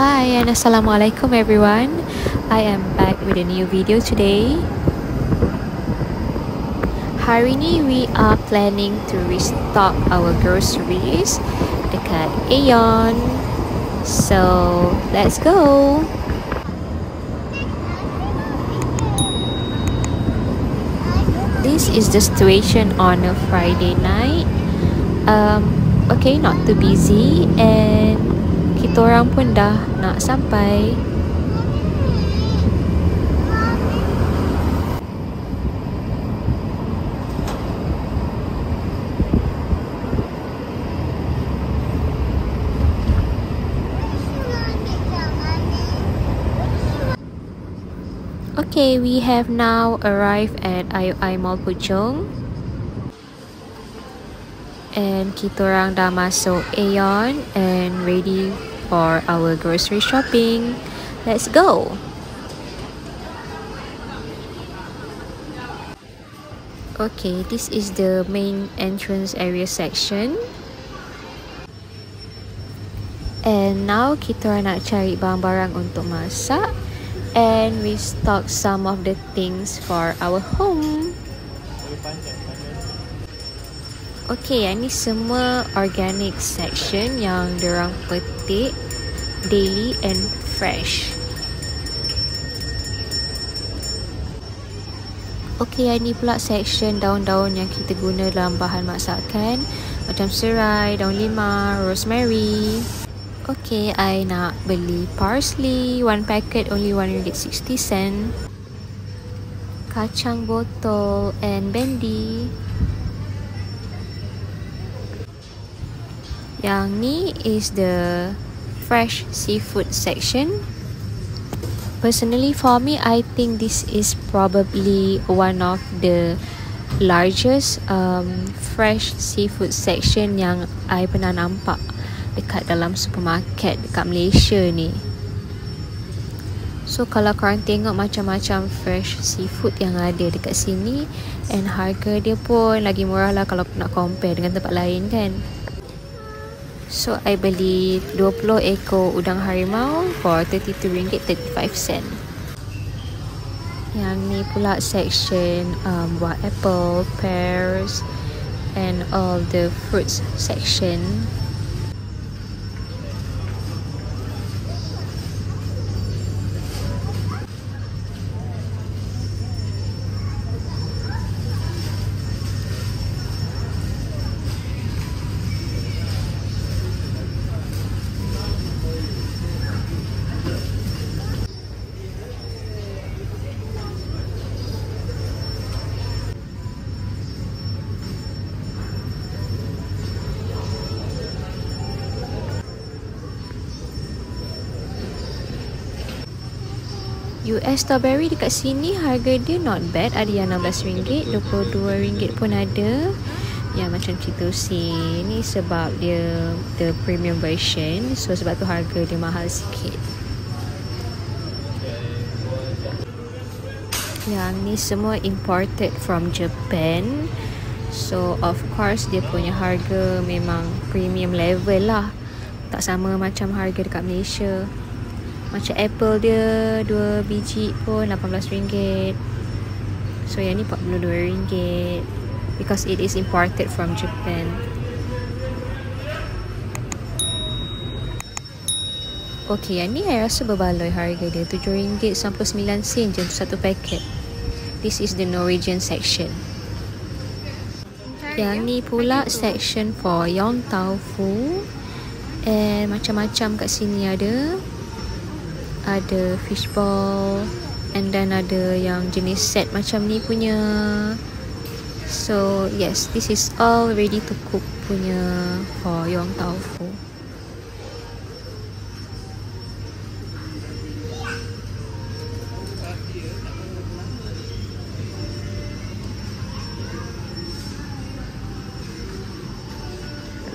Hi and Assalamualaikum everyone. I am back with a new video today. Hari ni we are planning to restock our groceries dekat Aeon. So, let's go. This is the situation on a Friday night. Okay, not too busy and kita orang pun dah nak sampai. Okay, we have now arrived at IOI Mall Puchong. And kita orang dah masuk Aeon and ready for our grocery shopping. Let's go. Okay, this is the main entrance area section. And now kita orang nak cari barang-barang untuk masak and we stock some of the things for our home. Okay, yang ni semua organic section yang diorang petik daily and fresh. Okay, yang ni pula section daun-daun yang kita guna dalam bahan masakan macam serai, daun lima, rosemary. Okay, I nak beli parsley, one packet only RM1.60. Kacang botol and bendi. Yang ni is the fresh seafood section. Personally for me, I think this is probably one of the largest fresh seafood section yang I pernah nampak dekat dalam supermarket dekat Malaysia ni. So kalau korang tengok macam-macam fresh seafood yang ada dekat sini, and harga dia pun lagi murah lah kalau nak compare dengan tempat lain kan. So I beli 20 ekor udang harimau for RM32.35. Yang ni pula section buah apple, pears and all the fruits section. US strawberry dekat sini harga dia not bad. Ada yang RM16, RM22 pun ada. Yang macam C2C ni sebab dia the premium version, so sebab tu harga dia mahal sikit. Yang ni semua imported from Japan, so of course dia punya harga memang premium level lah. Tak sama macam harga dekat Malaysia. Macam apple dia 2 biji pun RM18. So yang ni RM42 because it is imported from Japan. Okay, yang ni I rasa berbaloi harga dia. RM7.99 je satu paket. This is the Norwegian section. Yang ni pula section for Yong Tau Foo. And macam-macam kat sini ada. Ada fishball and then ada yang jenis set macam ni punya. So yes, this is all ready to cook punya for Yong Tau Foo.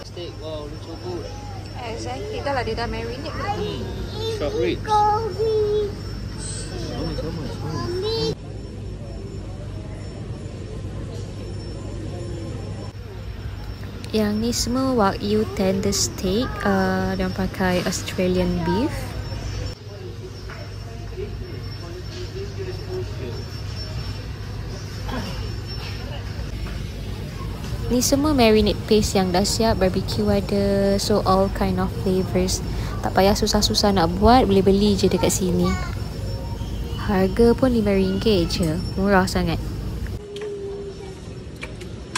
Steak, wow, looks so good. Exactly, dah lah dia dah marinate. Short ribs. Yang ni semua Wagyu tender steak, dan pakai Australian beef. Ni semua marinade paste yang dah siap. Barbecue ada. So all kind of flavors. Tak payah susah-susah nak buat. Boleh beli je dekat sini. Harga pun RM5 je. Murah sangat.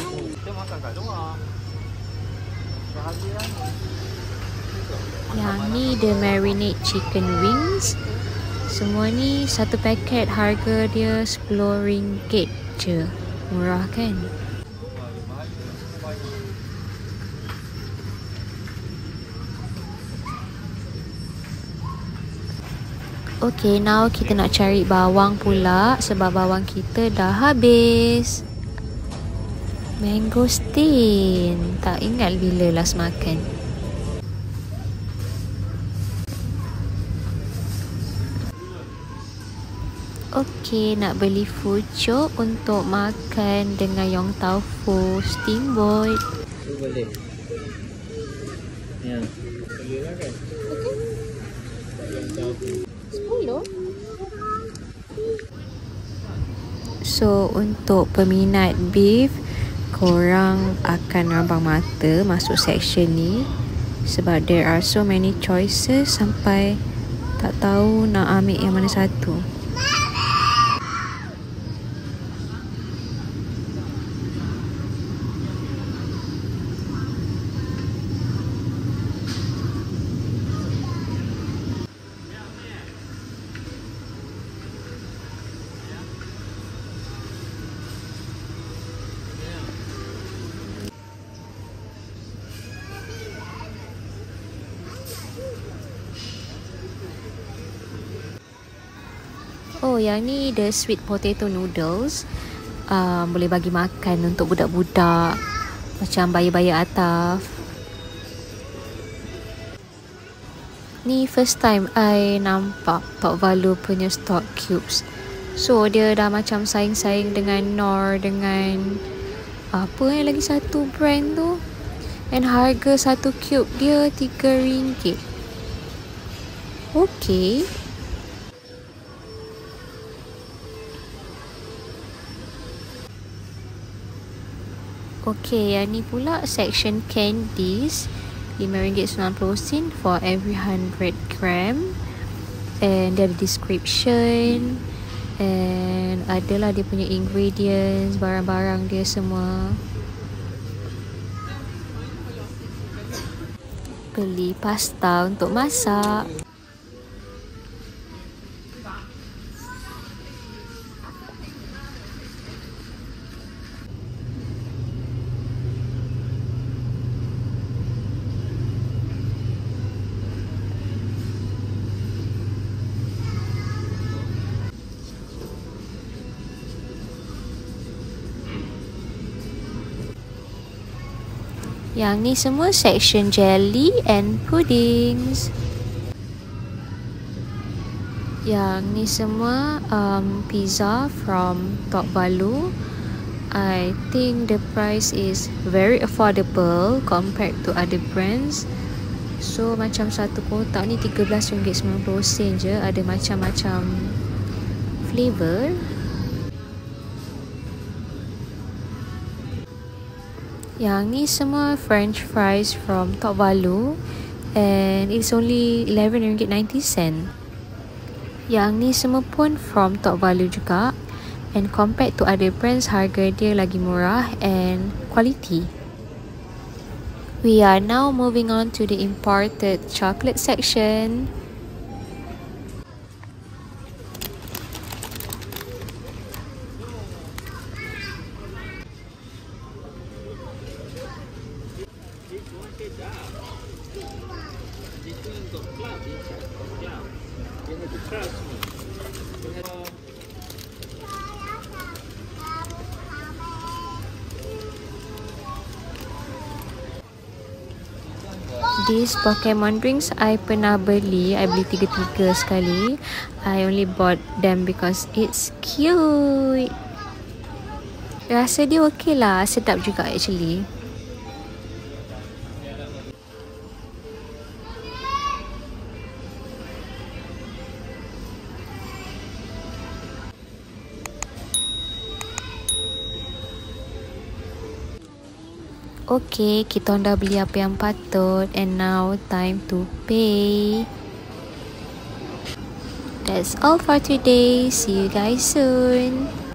Kita makan kat luar. Bahagia. Yang ni the marinade chicken wings. Semua ni satu paket harga dia RM10 je. Murah kan? Okay, now kita nak cari bawang pula sebab bawang kita dah habis. Mangosteen. Tak ingat bila last makan. Okay, nak beli fucuk untuk makan dengan yong tofu steamboat. Tu boleh. Ya. Boleh lah kan? Okay. 10. So untuk peminat beef, korang akan rambang mata masuk section ni sebab there are so many choices sampai tak tahu nak ambil yang mana satu. Oh, yang ni the sweet potato noodles. Boleh bagi makan untuk budak-budak macam bayi-bayi ataf. Ni first time I nampak Tok Valu punya stock cubes. So dia dah macam saing-saing dengan Knorr, dengan apa yang lagi satu brand tu. And harga satu cube dia RM3. Okay. Okay, yang ni pula section candies. RM5.90 for every 100 gram. And dia ada description. And adalah dia punya ingredients, barang-barang dia semua. Beli pasta untuk masak. Yang ni semua section jelly and puddings. Yang ni semua pizza from Tok Valu. I think the price is very affordable compared to other brands. So macam satu kotak ni RM13.90 je. Ada macam-macam flavor. Yang ni semua French fries from Tok Valu and it's only RM11.90. Yang ni semua pun from Tok Valu juga, and compared to other brands harga dia lagi murah and quality. We are now moving on to the imported chocolate section. These Pokemon drinks I pernah beli. I beli 3 sekali. I only bought them because it's cute. Rasa dia okay lah. Sedap juga actually. Okay, kita dah beli apa yang patut, and now time to pay. That's all for today. See you guys soon.